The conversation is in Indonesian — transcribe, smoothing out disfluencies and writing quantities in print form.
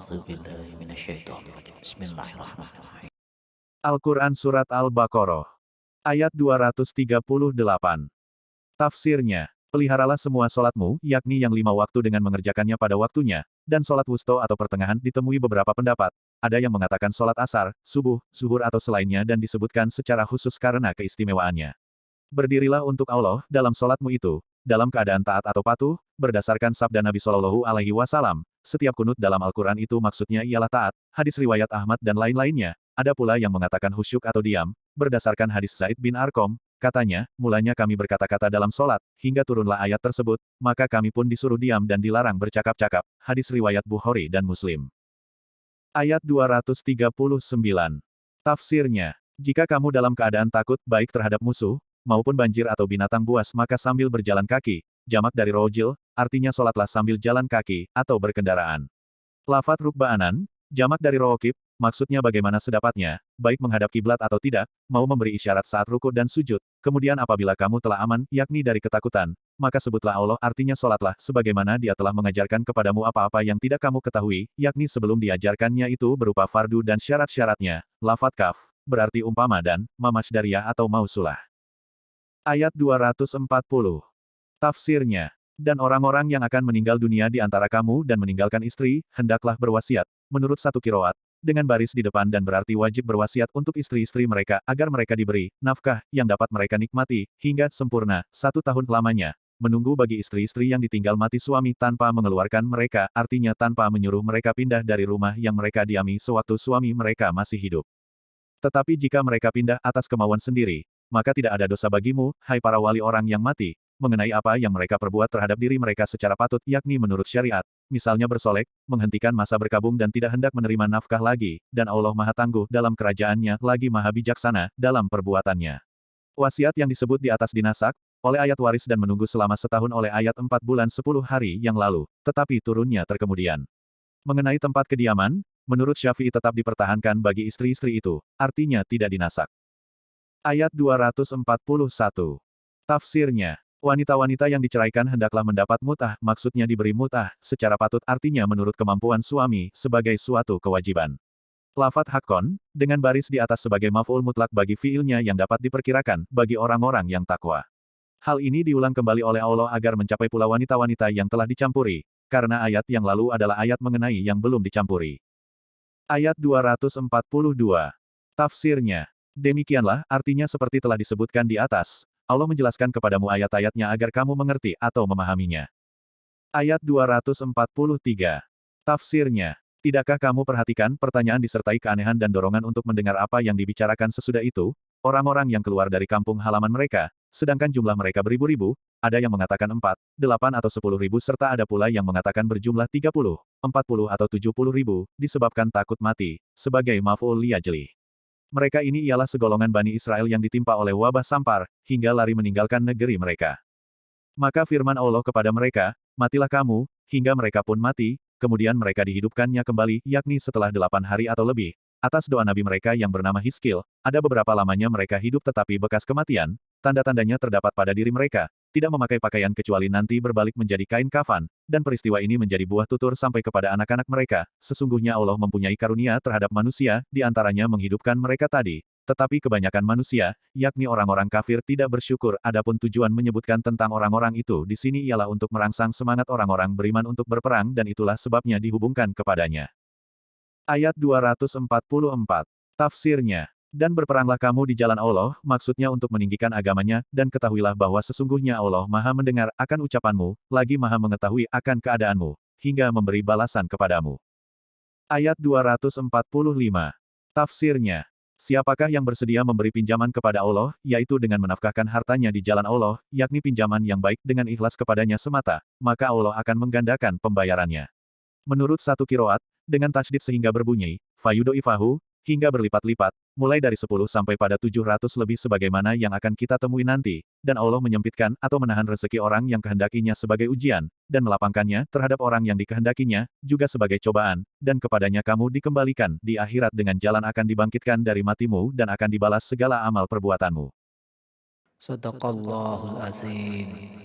أعوذ بالله من الشيطان الرجيم بسم الله الرحمن الرحيم Al-Quran Surat Al-Baqarah. Ayat 238. Tafsirnya, peliharalah semua solatmu, yakni yang 5 waktu dengan mengerjakannya pada waktunya, dan solat wusto atau pertengahan ditemui beberapa pendapat. Ada yang mengatakan solat asar, subuh, zuhur atau selainnya dan disebutkan secara khusus karena keistimewaannya. Berdirilah untuk Allah dalam solatmu itu, dalam keadaan taat atau patuh, berdasarkan sabda Nabi Shallallahu Alaihi Wasallam. Setiap kunut dalam Al-Quran itu maksudnya ialah taat, hadis riwayat Ahmad dan lain-lainnya. Ada pula yang mengatakan khusyuk atau diam, berdasarkan hadis Zaid bin Arqam, katanya, mulanya kami berkata-kata dalam solat, hingga turunlah ayat tersebut, maka kami pun disuruh diam dan dilarang bercakap-cakap, hadis riwayat Bukhari dan Muslim. Ayat 239. Tafsirnya, jika kamu dalam keadaan takut baik terhadap musuh, maupun banjir atau binatang buas maka sambil berjalan kaki, jamak dari rojil, artinya solatlah sambil jalan kaki, atau berkendaraan. Lafat rukbaanan, jamak dari rokib, maksudnya bagaimana sedapatnya, baik menghadap kiblat atau tidak, mau memberi isyarat saat ruku dan sujud, kemudian apabila kamu telah aman, yakni dari ketakutan, maka sebutlah Allah artinya solatlah, sebagaimana dia telah mengajarkan kepadamu apa-apa yang tidak kamu ketahui, yakni sebelum diajarkannya itu berupa fardu dan syarat-syaratnya, lafat kaf, berarti umpama dan, mamasdariyah atau mausulah. Ayat 240. Tafsirnya, dan orang-orang yang akan meninggal dunia di antara kamu dan meninggalkan istri, hendaklah berwasiat, menurut satu kiroat, dengan baris di depan dan berarti wajib berwasiat untuk istri-istri mereka agar mereka diberi nafkah yang dapat mereka nikmati, hingga sempurna, 1 tahun lamanya, menunggu bagi istri-istri yang ditinggal mati suami tanpa mengeluarkan mereka, artinya tanpa menyuruh mereka pindah dari rumah yang mereka diami sewaktu suami mereka masih hidup. Tetapi jika mereka pindah atas kemauan sendiri, maka tidak ada dosa bagimu, hai para wali orang yang mati, mengenai apa yang mereka perbuat terhadap diri mereka secara patut, yakni menurut syariat, misalnya bersolek, menghentikan masa berkabung dan tidak hendak menerima nafkah lagi, dan Allah Maha Tangguh dalam kerajaannya, lagi Maha Bijaksana dalam perbuatannya. Wasiat yang disebut di atas dinasak, oleh ayat waris dan menunggu selama setahun oleh ayat 4 bulan 10 hari yang lalu, tetapi turunnya terkemudian. Mengenai tempat kediaman, menurut Syafi'i tetap dipertahankan bagi istri-istri itu, artinya tidak dinasak. Ayat 241. Tafsirnya, wanita-wanita yang diceraikan hendaklah mendapat mut'ah, maksudnya diberi mut'ah, secara patut artinya menurut kemampuan suami, sebagai suatu kewajiban. Lafat hakkon, dengan baris di atas sebagai maf'ul mutlak bagi fiilnya yang dapat diperkirakan, bagi orang-orang yang takwa. Hal ini diulang kembali oleh Allah agar mencapai pula wanita-wanita yang telah dicampuri, karena ayat yang lalu adalah ayat mengenai yang belum dicampuri. Ayat 242. Tafsirnya, demikianlah, artinya seperti telah disebutkan di atas, Allah menjelaskan kepadamu ayat-ayatnya agar kamu mengerti atau memahaminya. Ayat 243. Tafsirnya, tidakkah kamu perhatikan pertanyaan disertai keanehan dan dorongan untuk mendengar apa yang dibicarakan sesudah itu, orang-orang yang keluar dari kampung halaman mereka, sedangkan jumlah mereka beribu-ribu, ada yang mengatakan 4, 8 atau 10 ribu serta ada pula yang mengatakan berjumlah 30, 40 atau 70 ribu, disebabkan takut mati, sebagai maf'ul liyajli. Mereka ini ialah segolongan Bani Israel yang ditimpa oleh wabah sampar, hingga lari meninggalkan negeri mereka. Maka firman Allah kepada mereka, matilah kamu, hingga mereka pun mati, kemudian mereka dihidupkannya kembali, yakni setelah 8 hari atau lebih. Atas doa Nabi mereka yang bernama Hiskil, ada beberapa lamanya mereka hidup tetapi bekas kematian, tanda-tandanya terdapat pada diri mereka, tidak memakai pakaian kecuali nanti berbalik menjadi kain kafan, dan peristiwa ini menjadi buah tutur sampai kepada anak-anak mereka, sesungguhnya Allah mempunyai karunia terhadap manusia, di antaranya menghidupkan mereka tadi, tetapi kebanyakan manusia, yakni orang-orang kafir tidak bersyukur, adapun tujuan menyebutkan tentang orang-orang itu di sini ialah untuk merangsang semangat orang-orang beriman untuk berperang dan itulah sebabnya dihubungkan kepadanya. Ayat 244. Tafsirnya, dan berperanglah kamu di jalan Allah, maksudnya untuk meninggikan agamanya, dan ketahuilah bahwa sesungguhnya Allah Maha mendengar akan ucapanmu, lagi Maha mengetahui akan keadaanmu, hingga memberi balasan kepadamu. Ayat 245. Tafsirnya, siapakah yang bersedia memberi pinjaman kepada Allah, yaitu dengan menafkahkan hartanya di jalan Allah, yakni pinjaman yang baik dengan ikhlas kepadanya semata, maka Allah akan menggandakan pembayarannya. Menurut satu kiroat, dengan tajdid sehingga berbunyi, fayudo'ifahu, hingga berlipat-lipat, mulai dari 10 sampai pada 700 lebih sebagaimana yang akan kita temui nanti, dan Allah menyempitkan atau menahan rezeki orang yang kehendakinya sebagai ujian, dan melapangkannya terhadap orang yang dikehendakinya, juga sebagai cobaan, dan kepadanya kamu dikembalikan, di akhirat dengan jalan akan dibangkitkan dari matimu dan akan dibalas segala amal perbuatanmu. Sadaqallahul Azim.